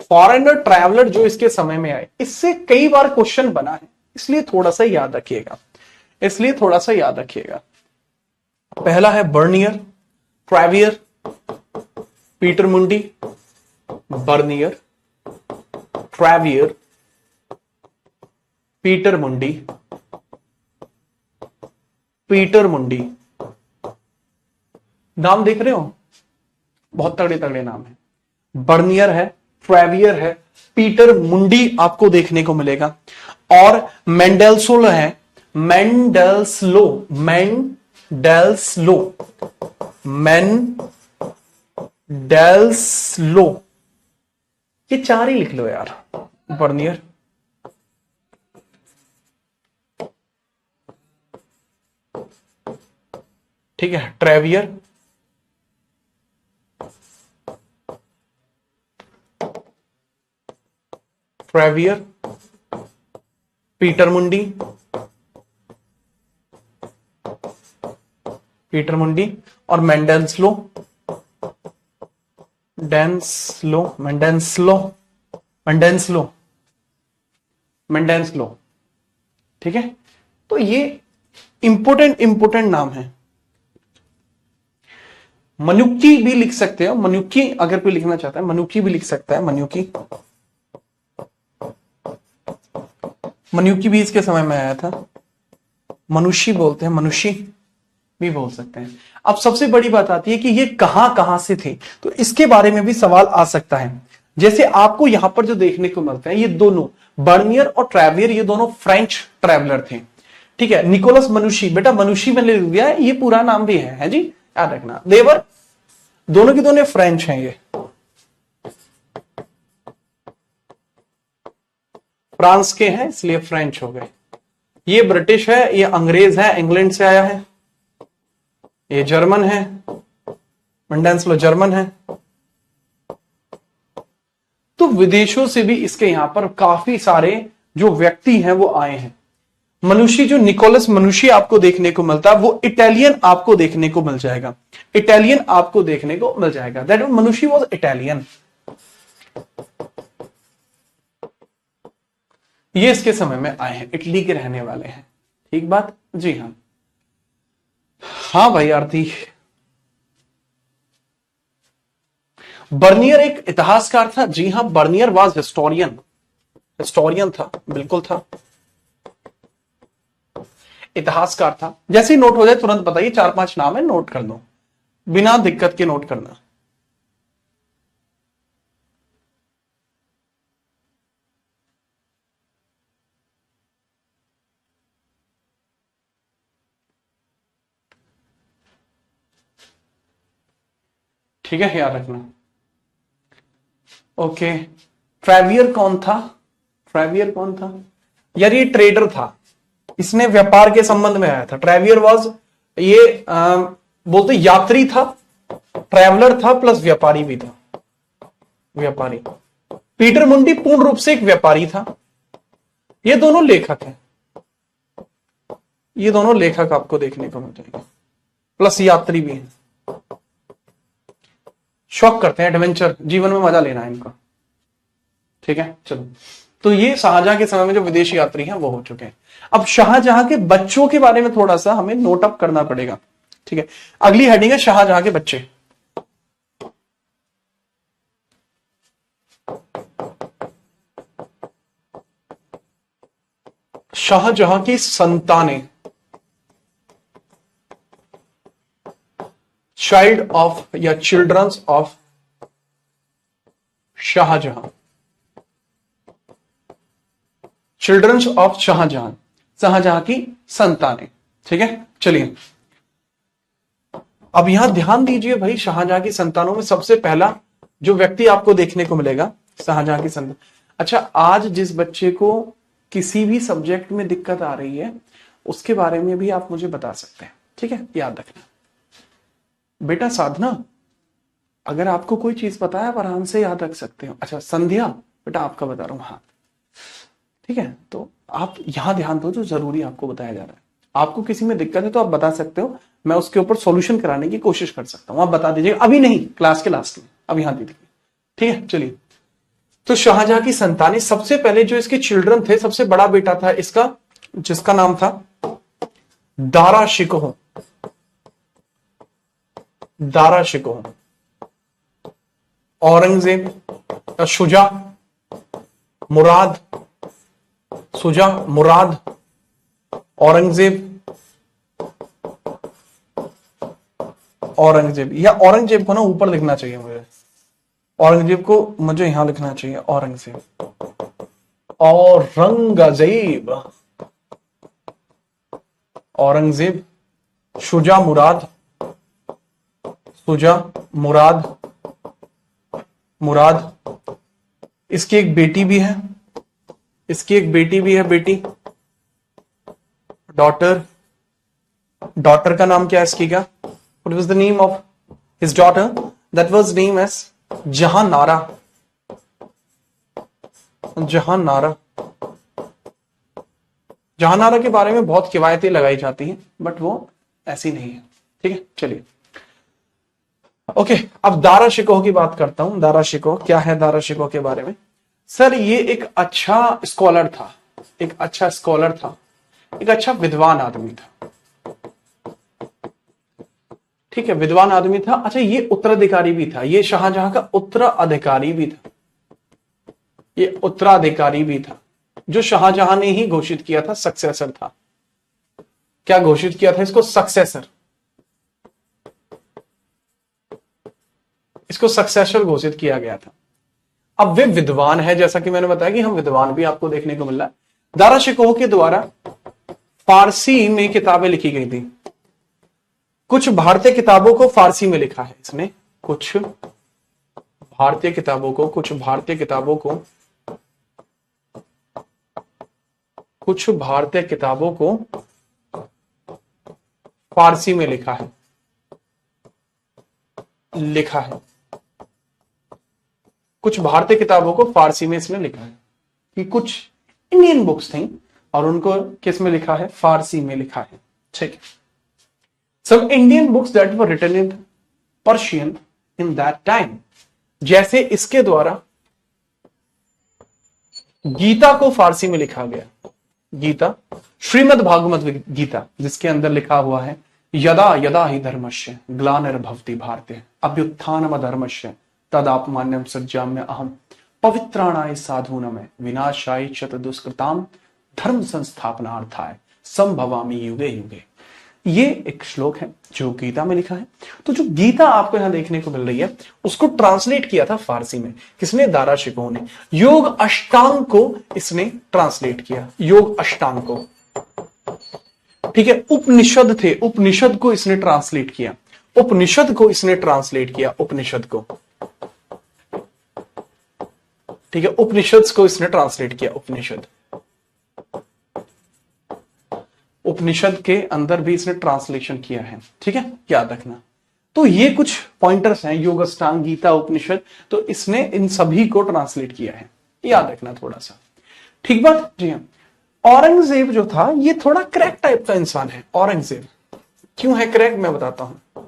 A: फॉरेनर ट्रैवलर जो इसके समय में आए। इससे कई बार क्वेश्चन बना है, इसलिए थोड़ा सा याद रखिएगा, इसलिए थोड़ा सा याद रखिएगा। पहला है बर्नियर, ट्रैवियर, पीटर मुंडी, बर्नियर, ट्रैवियर, पीटर मुंडी, पीटर मुंडी। नाम देख रहे हो, बहुत तगड़े तगड़े नाम है। बर्नियर है, ट्रैवियर है, पीटर मुंडी आपको देखने को मिलेगा, और मेंडेलसोलो है, मेंडेल्सलो, मेंडेल्सलो, मेंडेल्सलो। ये 4 ही लिख लो यार। बर्नियर, ठीक है, ट्रैवियर, ट्रैवियर, पीटर मुंडी, पीटर मुंडी, और मेंडेल्सलो, डेंसलो, मेंडेंसलो, मेंडेंसलो, मेंडेंसलो। ठीक है, तो ये इंपोर्टेंट नाम है। मनुक्की भी लिख सकते हो, मनुक्की अगर कोई लिखना चाहता है, मनुक्की भी लिख सकता है, मनुक्की। मनुक्की भी इसके समय में आया था, मनुष्य बोलते हैं, मनुष्य भी बोल सकते हैं। अब सबसे बड़ी बात आती है कि ये कहां से थे, तो इसके बारे में भी सवाल आ सकता है। जैसे आपको यहां पर जो देखने को मिलते हैं, ये दोनों बर्नियर और ट्रैवियर, ये दोनों फ्रेंच ट्रैवलर थे। ठीक है, निकोलस मनुष्य, बेटा मनुष्य मैंने लिख दिया है, ये पूरा नाम भी है जी, याद रखना। देवर, दोनों की दोनों फ्रेंच हैं, ये फ्रांस के हैं इसलिए फ्रेंच हो गए। ये ब्रिटिश है, ये अंग्रेज है, इंग्लैंड से आया है। ये जर्मन है, मेंडेल्सलो जर्मन है। तो विदेशों से भी इसके यहां पर काफी सारे जो व्यक्ति हैं वो आए हैं। मनुष्य, जो निकोलस मनुष्य आपको देखने को मिलता है, वो इटालियन आपको देखने को मिल जाएगा, इटालियन आपको देखने को मिल जाएगा। दैट मनुष्य वॉज इटालियन। ये इसके समय में आए हैं, इटली के रहने वाले हैं। ठीक बात जी, हाँ हाँ भाई आरती। बर्नियर एक इतिहासकार था, जी हां, बर्नियर वाज हिस्टोरियन, हिस्टोरियन था, बिल्कुल था, इतिहासकार था। जैसे ही नोट हो जाए तुरंत बताइए, 4-5 नाम है, नोट कर दो, बिना दिक्कत के नोट करना। ठीक है, याद रखना। ओके, ट्रैवियर कौन था? ट्रैवियर कौन था यार? ये ट्रेडर था, इसने व्यापार के संबंध में आया था। ट्रैवियर वाज, ये बोलते यात्री था, ट्रैवलर था, प्लस व्यापारी भी था, व्यापारी। पीटर मुंडी पूर्ण रूप से एक व्यापारी था। ये दोनों लेखक हैं, ये दोनों लेखक आपको देखने को मिल जाएंगे, प्लस यात्री भी हैं। शौक करते हैं, एडवेंचर, जीवन में मजा लेना है इनका। ठीक है, चलो। तो ये शाहजहां के समय में जो विदेशी यात्री हैं वो हो चुके हैं। अब शाहजहां के बच्चों के बारे में थोड़ा सा हमें नोट अप करना पड़ेगा। ठीक है, अगली हेडिंग है शाहजहां के बच्चे। शाहजहां की संतानें, चाइल्ड ऑफ या childrens of Shah Jahan, childrens of Shah Jahan, Shah Jahan की संतानें। ठीक है, चलिए अब यहां ध्यान दीजिए भाई, शाहजहां की संतानों में सबसे पहला जो व्यक्ति आपको देखने को मिलेगा शाहजहां की संतान। अच्छा, आज जिस बच्चे को किसी भी सब्जेक्ट में दिक्कत आ रही है उसके बारे में भी आप मुझे बता सकते हैं। ठीक है, याद रखना बेटा। साधना, अगर आपको कोई चीज पता है आप आराम से याद रख सकते हो। अच्छा संध्या, बेटा आपका बता रहा हूं। हाँ ठीक है, तो आप यहां ध्यान दो, जो जरूरी आपको बताया जा रहा है। आपको किसी में दिक्कत है तो आप बता सकते हो, मैं उसके ऊपर सॉल्यूशन कराने की कोशिश कर सकता हूं। आप बता दीजिएगा, अभी नहीं, क्लास के लास्ट में, अब यहां दीजिए। ठीक है, चलिए। तो शाहजहां की संतानें, सबसे पहले जो इसके चिल्ड्रन थे, सबसे बड़ा बेटा था इसका, जिसका नाम था दारा शिकोह। दारा शिकोह, औरंगजेब, शुजा, मुराद, शुजा, मुराद, औरंगजेब, औरंगजेब, या औरंगजेब को ना ऊपर लिखना चाहिए मुझे, औरंगजेब को मुझे यहां लिखना चाहिए, औरंगजेब, औरंगजेब, औरंगजेब, शुजा मुराद, शुजा मुराद, मुराद। इसकी एक बेटी भी है, इसकी एक बेटी भी है, बेटी, डॉटर। डॉटर का नाम क्या है इसकी, क्या, what was the name of his daughter? That was name as Jahanara, Jahanara. Jahanara के बारे में बहुत किवायतें लगाई जाती हैं, बट वो ऐसी नहीं है। ठीक है, चलिए ओके। अब दारा शिकोह की बात करता हूं। दारा शिकोह क्या है? दारा शिकोह के बारे में, सर ये एक अच्छा स्कॉलर था, एक अच्छा स्कॉलर था, एक अच्छा विद्वान आदमी था। ठीक है, विद्वान आदमी था। अच्छा, ये उत्तराधिकारी भी था, ये शाहजहां का उत्तराधिकारी भी था, ये उत्तराधिकारी भी था, जो शाहजहां ने ही घोषित किया था, सक्सेसर था। क्या घोषित किया था इसको? सक्सेसर, इसको सक्सेसर घोषित किया गया था। अब वे विद्वान है, जैसा कि मैंने बताया कि हम विद्वान भी आपको देखने को मिल रहा है। दारा शिकोह के द्वारा फारसी में किताबें लिखी गई थी। कुछ भारतीय किताबों को फारसी में लिखा है इसने, कुछ भारतीय किताबों को, कुछ भारतीय किताबों को, कुछ भारतीय किताबों को फारसी में लिखा है, लिखा है। कुछ भारतीय किताबों को फारसी में इसने लिखा है, कि कुछ इंडियन बुक्स थी और उनको किस में लिखा है? फारसी में लिखा है। ठीक है। Some Indian books that were written in Persian in that time, जैसे इसके द्वारा गीता को फारसी में लिखा गया। गीता, श्रीमद् भागवत गीता, जिसके अंदर लिखा हुआ है यदा यदा हि धर्मस्य ग्लानिर्भवति भारते अभ्युत्थानम धर्मस्य तदात्मान्यम सज्जाम्य अहम पवित्राणाय साधूनम विनाशाय च दुष्कृताम धर्म संस्थापनार्थाय संभवामि युगे युगे। ये एक श्लोक है जो गीता में लिखा है। तो जो गीता आपको यहां देखने को मिल रही है, उसको ट्रांसलेट किया था फारसी में, किसने? दारा शिकोह ने। योग अष्टांग को इसने ट्रांसलेट किया, योग अष्टांग को। ठीक है, उपनिषद थे, उपनिषद को इसने ट्रांसलेट किया, उपनिषद को इसने ट्रांसलेट किया, उपनिषद को। ठीक है, उपनिषद को इसने ट्रांसलेट किया, उपनिषद। उपनिषद के अंदर भी इसने ट्रांसलेशन किया है। ठीक है, याद रखना। तो ये कुछ पॉइंटर्स हैं, योग अष्टांग, गीता, उपनिषद, तो इसने इन सभी को ट्रांसलेट किया है, याद रखना थोड़ा सा। ठीक बात जी हाँ। औरंगजेब जो था ये थोड़ा क्रैक टाइप का इंसान है। औरंगजेब क्यों है क्रैक, मैं बताता हूं।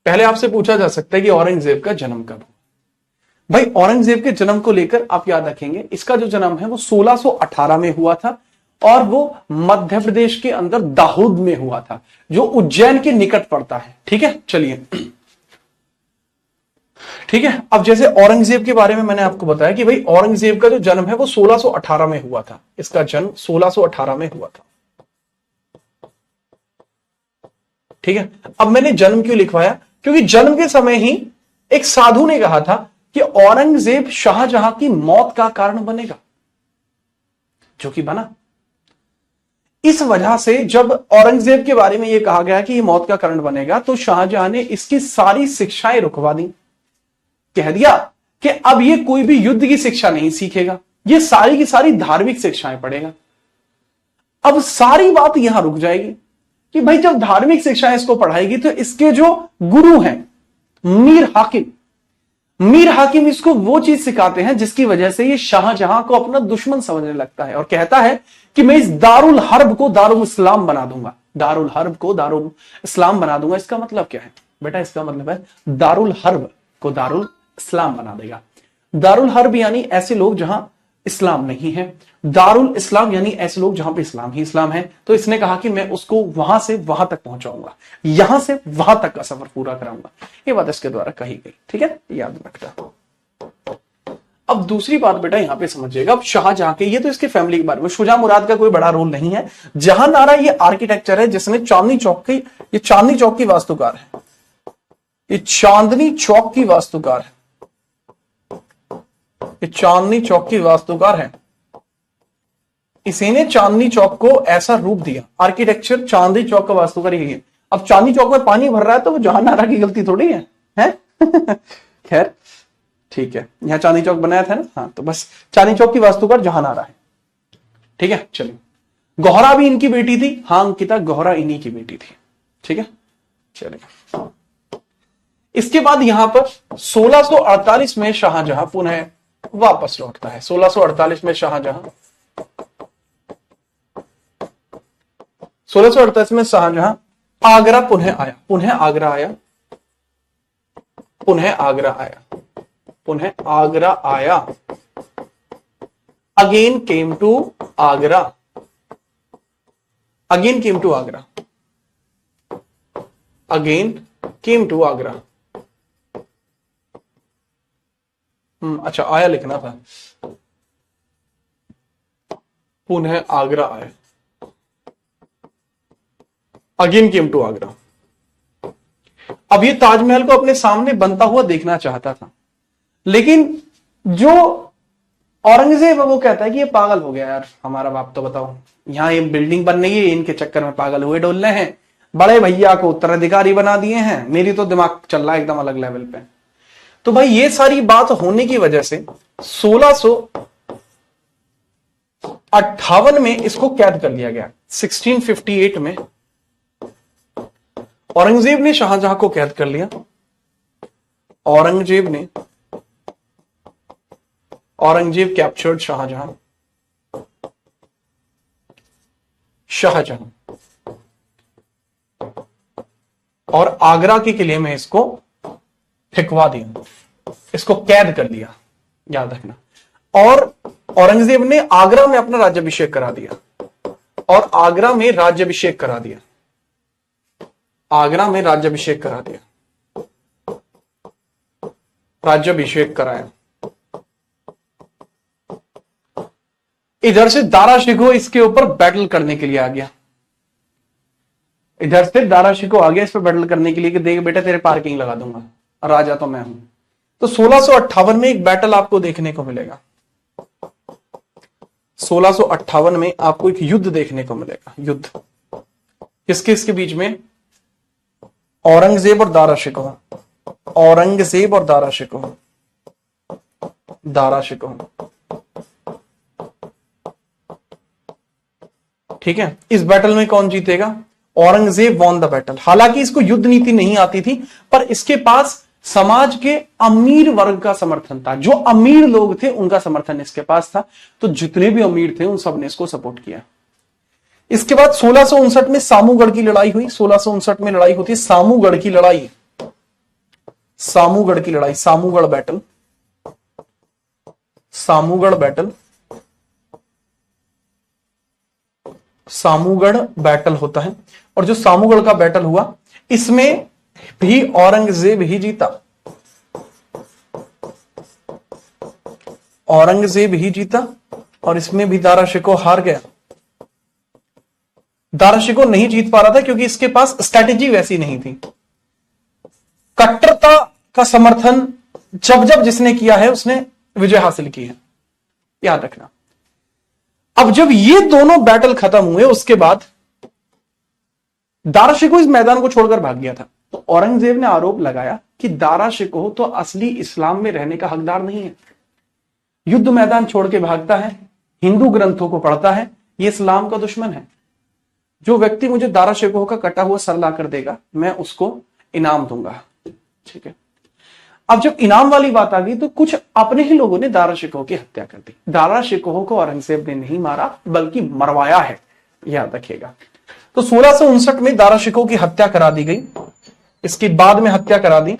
A: पहले आपसे पूछा जा सकता है कि औरंगजेब का जन्म कब हुआ। भाई औरंगजेब के जन्म को लेकर आप याद रखेंगे, इसका जो जन्म है वो 1618 में हुआ था, और वो मध्य प्रदेश के अंदर दाहोद में हुआ था, जो उज्जैन के निकट पड़ता है। ठीक है, चलिए ठीक है। अब जैसे औरंगजेब के बारे में मैंने आपको बताया कि भाई औरंगजेब का जो जन्म है वो 1618 में हुआ था, इसका जन्म 1618 में हुआ था। ठीक है। अब मैंने जन्म क्यों लिखवाया, क्योंकि जन्म के समय ही एक साधु ने कहा था कि औरंगजेब शाहजहां की मौत का कारण बनेगा, जो कि बना। इस वजह से जब औरंगजेब के बारे में यह कहा गया कि यह मौत का कारण बनेगा, तो शाहजहां ने इसकी सारी शिक्षाएं रुकवा दी। कह दिया कि अब ये कोई भी युद्ध की शिक्षा नहीं सीखेगा, ये सारी की सारी धार्मिक शिक्षाएं पढ़ेगा। अब सारी बात यहां रुक जाएगी कि भाई जब धार्मिक शिक्षाएं इसको पढ़ाएगी तो इसके जो गुरु हैं मीर हाकिम इसको वो चीज सिखाते हैं जिसकी वजह से ये शाहजहां को अपना दुश्मन समझने लगता है और कहता है कि मैं इस दारुल हर्ब को दारुल इस्लाम बना दूंगा, दारुल हर्ब को दारुल इस्लाम बना दूंगा। इसका मतलब क्या है बेटा, इसका मतलब है दारुल हर्ब को दारुल इस्लाम बना देगा। दारुल हर्ब यानी ऐसे लोग जहां इस्लाम नहीं है, दारुल इस्लाम यानी ऐसे लोग जहां पे इस्लाम ही इस्लाम है। तो इसने कहा कि मैं उसको वहां से वहां तक पहुंचाऊंगा, यहां से वहां तक का सफर पूरा कराऊंगा। ये बात इसके द्वारा कही गई। ठीक है, याद रखना। अब दूसरी बात बेटा यहां पे समझिएगा, अब शाहजहां के, ये तो इसके फैमिली के बारे में, शुजा मुराद का कोई बड़ा रोल नहीं है। जहां नारा ये आर्किटेक्चर है जिसने चांदनी चौक की, ये चांदनी चौक की वास्तुकार है, ये चांदनी चौक की वास्तुकार है, ये चांदनी चौक की वास्तुकार है। इसी ने चांदनी चौक को ऐसा रूप दिया। आर्किटेक्चर चांदनी चौक का वास्तुकार यही है। अब चांदनी चौक में पानी भर रहा है तो वो जहां नारा की गलती थोड़ी है, हैं? खैर ठीक है, यहां चांदनी चौक बनाया था ना, हाँ, तो बस चांदनी चौक की वास्तुकार जहां नारा है। ठीक है, चलिए। गौहरा भी इनकी बेटी थी, हाँ अंकिता, गौहरा इन्हीं की बेटी थी। ठीक है, चलिए। इसके बाद यहां पर 1648 में शाहजहां पुनः वापस लौटता है। 1648 में शाहजहां 1648 में शाहजहां आगरा पुनः आया, पुनः आगरा आया, पुनः आगरा आया, पुनः आगरा आया। Again came to Agra, again came to Agra, again came to Agra. अच्छा, आया लिखना था, पुनः आगरा आया, अगेन केम टू आगरा। अब ये ताजमहल को अपने सामने बनता हुआ देखना चाहता था, लेकिन जो औरंगजेब है वो कहता है कि ये पागल हो गया यार हमारा बाप, तो बताओ यहां ये बिल्डिंग बन रही है, इनके चक्कर में पागल हुए डोल रहे हैं, बड़े भैया को उत्तराधिकारी बना दिए हैं, मेरी तो दिमाग चल रहा है एकदम अलग लेवल पे। तो भाई ये सारी बात होने की वजह से 1658 में इसको कैद कर लिया गया। 1658 में औरंगजेब ने शाहजहां को कैद कर लिया। औरंगजेब कैप्चर्ड शाहजहां, और आगरा के किले में इसको फेंकवा दिया, इसको कैद कर लिया, याद रखना। और औरंगजेब ने आगरा में अपना राज्याभिषेक करा दिया, और आगरा में राज्याभिषेक करा दिया, आगरा में राज्याभिषेक करा दिया, राज्याभिषेक कराया। इधर से दारा शिकोह इसके ऊपर बैटल करने के लिए आ गया, इधर से दारा शिकोह आ गया इस पर बैटल करने के लिए कि देख बेटा तेरे पार्किंग लगा दूंगा, राजा तो मैं हूं। तो 1658 में एक बैटल आपको देखने को मिलेगा, 1658 में आपको एक युद्ध देखने को मिलेगा। युद्ध किसके इसके बीच में? औरंगजेब और दारा शिकोह, औरंगजेब और दारा शिकोह, दारा शिकोह। ठीक है, इस बैटल में कौन जीतेगा? Aurangzeb von the battle. हालांकि इसको युद्ध नीति नहीं आती थी, पर इसके पास समाज के अमीर वर्ग का समर्थन था, जो अमीर लोग थे उनका समर्थन इसके पास था। तो जितने भी अमीर थे उन सब ने इसको सपोर्ट किया। इसके बाद 1659 में सामूगढ़ की लड़ाई हुई। 1659 में लड़ाई होती है सामूगढ़ की लड़ाई, सामूगढ़ की लड़ाई, Samugarh battle, Samugarh battle, Samugarh battle होता है। और जो सामूगढ़ का बैटल हुआ इसमें भी औरंगजेब ही जीता, औरंगजेब ही जीता और इसमें भी दारा शिकोह हार गया। दारा शिकोह नहीं जीत पा रहा था क्योंकि इसके पास स्ट्रैटेजी वैसी नहीं थी। कट्टरता का समर्थन जब जब जिसने किया है उसने विजय हासिल की है, याद रखना। अब जब ये दोनों बैटल खत्म हुए उसके बाद दारा शिकोह इस मैदान को छोड़कर भाग गया था। तो औरंगजेब ने आरोप लगाया कि दारा शिकोह तो असली इस्लाम में रहने का हकदार नहीं है, युद्ध मैदान छोड़ के भागता है, हिंदू ग्रंथों को पढ़ता है, ये इस्लाम का दुश्मन है। जो व्यक्ति मुझे दारा शिकोह का कटा हुआ सर लाकर देगा मैं उसको इनाम दूंगा। ठीक है, अब जब इनाम वाली बात आ गई तो कुछ अपने ही लोगों ने दारा शिकोह की हत्या कर दी। दारा शिकोह को औरंगजेब ने नहीं मारा बल्कि मरवाया है, याद रखिएगा। तो 1659 में दारा शिकोह की हत्या करा दी गई। इसकी बाद में हत्या करा दी,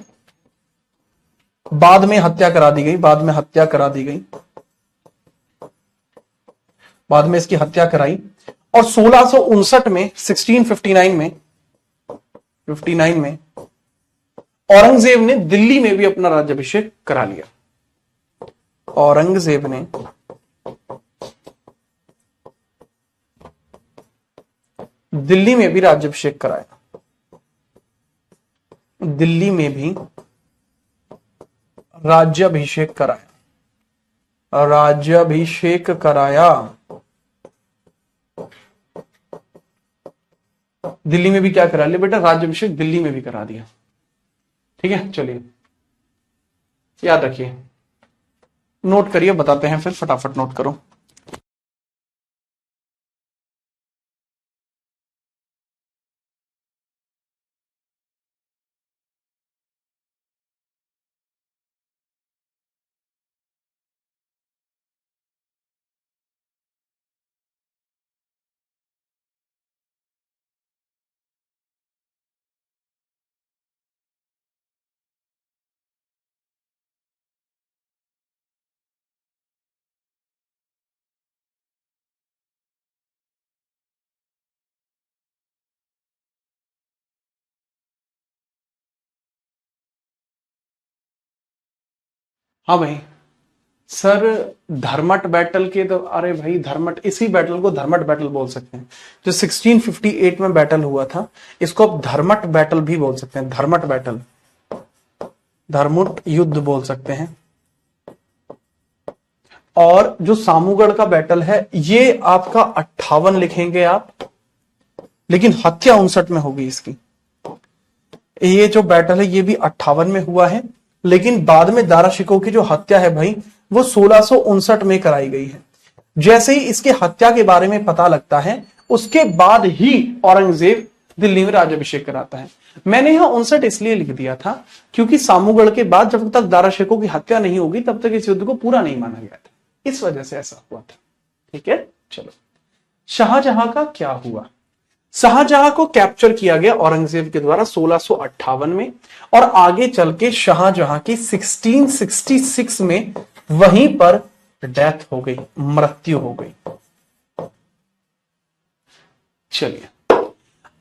A: बाद में हत्या करा दी गई, बाद में हत्या करा दी गई, बाद में इसकी हत्या कराई। और 1659 में 1659 में औरंगजेब ने दिल्ली में भी अपना राज्याभिषेक करा लिया। औरंगजेब ने दिल्ली में भी राज्याभिषेक कराया, दिल्ली में भी राज्याभिषेक कराया, राज्याभिषेक कराया। दिल्ली में भी क्या करा लिया बेटा, राज्याभिषेक दिल्ली में भी करा दिया। ठीक है, चलिए याद रखिए, नोट करिए, बताते हैं फिर, फटाफट नोट करो। हाँ भाई, सर धर्मट बैटल के तो, अरे भाई धर्मट, इसी बैटल को धर्मट बैटल बोल सकते हैं। जो 1658 में बैटल हुआ था इसको आप धर्मट बैटल भी बोल सकते हैं, धर्मट बैटल, धर्मुट युद्ध बोल सकते हैं। और जो सामूगढ़ का बैटल है ये आपका 58 लिखेंगे आप, लेकिन हत्या 59 में होगी इसकी। ये जो बैटल है ये भी 58 में हुआ है, लेकिन बाद में दारा शिकोह की जो हत्या है भाई वो 1659 में कराई गई है। जैसे ही इसके हत्या के बारे में पता लगता है उसके बाद ही औरंगजेब दिल्ली में राज्याभिषेक कराता है। मैंने यहां 59 इसलिए लिख दिया था क्योंकि सामूगढ़ के बाद जब तक दारा शिकोह की हत्या नहीं होगी तब तक इस युद्ध को पूरा नहीं माना गया था, इस वजह से ऐसा हुआ था। ठीक है, चलो शाहजहां का क्या हुआ। शाहजहां को कैप्चर किया गया औरंगजेब के द्वारा 1658 में, और आगे चल के शाहजहां की 1666 में वहीं पर डेथ हो गई, मृत्यु हो गई। चलिए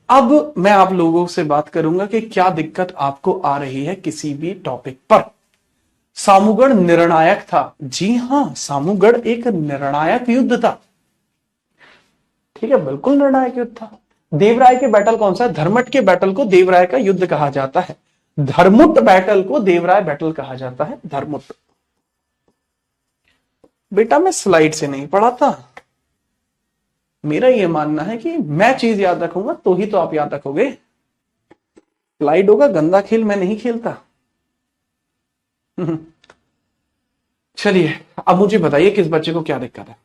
A: अब मैं आप लोगों से बात करूंगा कि क्या दिक्कत आपको आ रही है किसी भी टॉपिक पर। सामूगढ़ निर्णायक था, जी हां, सामूगढ़ एक निर्णायक युद्ध था। ठीक है, बिल्कुल निर्णायक युद्ध था। देवराय के बैटल कौन सा, धर्मट के बैटल को देवराय का युद्ध कहा जाता है, धर्मुट बैटल को देवराय बैटल कहा जाता है, धर्मुट। बेटा मैं स्लाइड से नहीं पढ़ाता, मेरा यह मानना है कि मैं चीज याद रखूंगा तो ही तो आप याद रखोगे। स्लाइडों का गंदा खेल मैं नहीं खेलता। चलिए अब मुझे बताइए किस बच्चे को क्या दिक्कत है।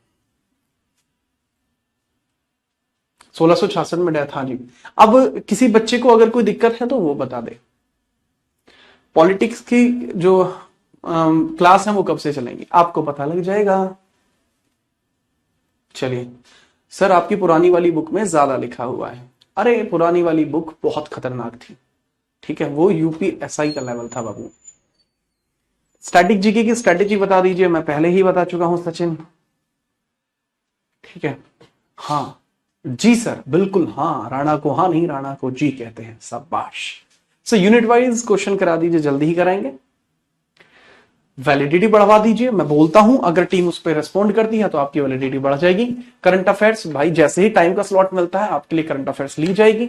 A: 1666 में डेथ, हाँ जी। अब किसी बच्चे को अगर कोई दिक्कत है तो वो बता दे। पॉलिटिक्स की जो क्लास है वो कब से चलेंगी आपको पता लग जाएगा। चलिए सर आपकी पुरानी वाली बुक में ज्यादा लिखा हुआ है। अरे पुरानी वाली बुक बहुत खतरनाक थी, ठीक है, वो यूपीएसआई का लेवल था बाबू। स्टैटिक जीके की स्ट्रेटेजी बता दीजिए, मैं पहले ही बता चुका हूं सचिन। ठीक है, हाँ जी सर बिल्कुल, हाँ राणा को हाँ नहीं राणा को जी कहते हैं, शाबाश। सो यूनिट वाइज क्वेश्चन करा दीजिए, जल्दी ही कराएंगे। वैलिडिटी बढ़वा दीजिए, मैं बोलता हूं, अगर टीम उस पर रेस्पॉन्ड करती है तो आपकी वैलिडिटी बढ़ जाएगी। करंट अफेयर्स भाई जैसे ही टाइम का स्लॉट मिलता है आपके लिए करंट अफेयर्स ली जाएगी।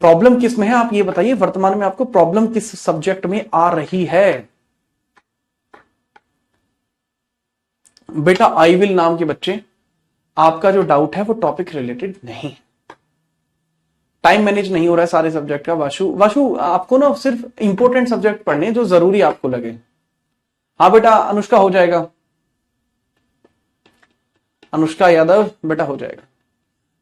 A: प्रॉब्लम किस में है आप ये बताइए, वर्तमान में आपको प्रॉब्लम किस सब्जेक्ट में आ रही है? बेटा आई विल नाम के बच्चे, आपका जो डाउट है वो टॉपिक रिलेटेड नहीं, टाइम मैनेज नहीं हो रहा है सारे सब्जेक्ट का। वाशु आपको ना सिर्फ इंपॉर्टेंट सब्जेक्ट पढ़ने जो जरूरी आपको लगे। हाँ बेटा अनुष्का हो जाएगा, अनुष्का यादव बेटा हो जाएगा।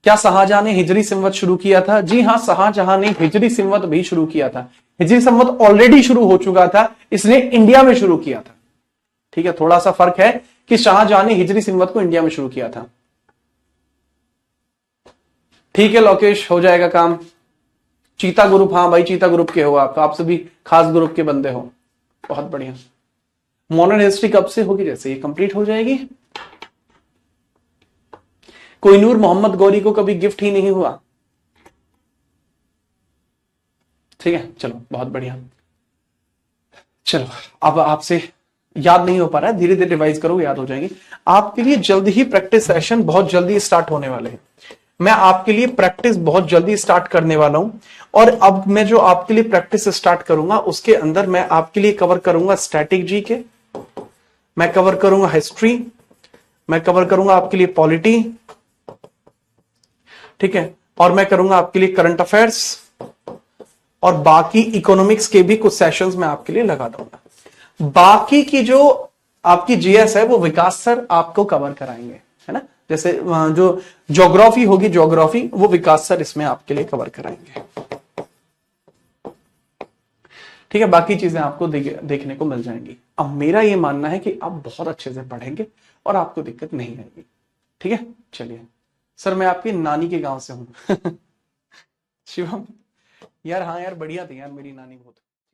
A: क्या शाहजहां ने हिजरी संवत शुरू किया था? जी हाँ, शाहजहां ने हिजरी संवत भी शुरू किया था। हिजरी संवत ऑलरेडी शुरू हो चुका था, इसने इंडिया में शुरू किया था। ठीक है, थोड़ा सा फर्क है कि शाहजहां ने हिजरी संवत को इंडिया में शुरू किया था। ठीक है लोकेश, हो जाएगा काम। चीता ग्रुप, हाँ भाई चीता ग्रुप के हो आप सभी खास ग्रुप के बंदे हो, बहुत बढ़िया। मॉडर्न हिस्ट्री कब से होगी? जैसे ये कंप्लीट हो जाएगी। कोहिनूर मोहम्मद गौरी को कभी गिफ्ट ही नहीं हुआ। ठीक है, चलो बहुत बढ़िया। चलो अब आपसे याद नहीं हो पा रहा है, धीरे धीरे रिवाइज करो, याद हो जाएंगे। आपके लिए जल्द ही प्रैक्टिस सेशन बहुत जल्दी स्टार्ट होने वाले हैं। मैं आपके लिए प्रैक्टिस बहुत जल्दी स्टार्ट करने वाला हूं, और अब मैं जो आपके लिए प्रैक्टिस स्टार्ट करूंगा उसके अंदर मैं आपके लिए कवर करूंगा स्टैटिक जीके, मैं कवर करूंगा हिस्ट्री, मैं कवर करूंगा आपके लिए पॉलिटी, ठीक है, और मैं करूंगा आपके लिए करंट अफेयर्स, और बाकी इकोनॉमिक्स के भी कुछ सेशंस मैं आपके लिए लगा दूंगा। बाकी की जो आपकी जीएस है वो विकास सर आपको कवर कराएंगे, है ना। जैसे जो ज्योग्राफी होगी, ज्योग्राफी वो विकास सर इसमें आपके लिए कवर कराएंगे। ठीक है, बाकी चीजें आपको देखने को मिल जाएंगी। अब मेरा ये मानना है कि आप बहुत अच्छे से पढ़ेंगे और आपको दिक्कत नहीं आएगी। ठीक है, चलिए। सर मैं आपकी नानी के गांव से हूं। शिवम यार, हाँ यार बढ़िया थी यार मेरी नानी बहुत।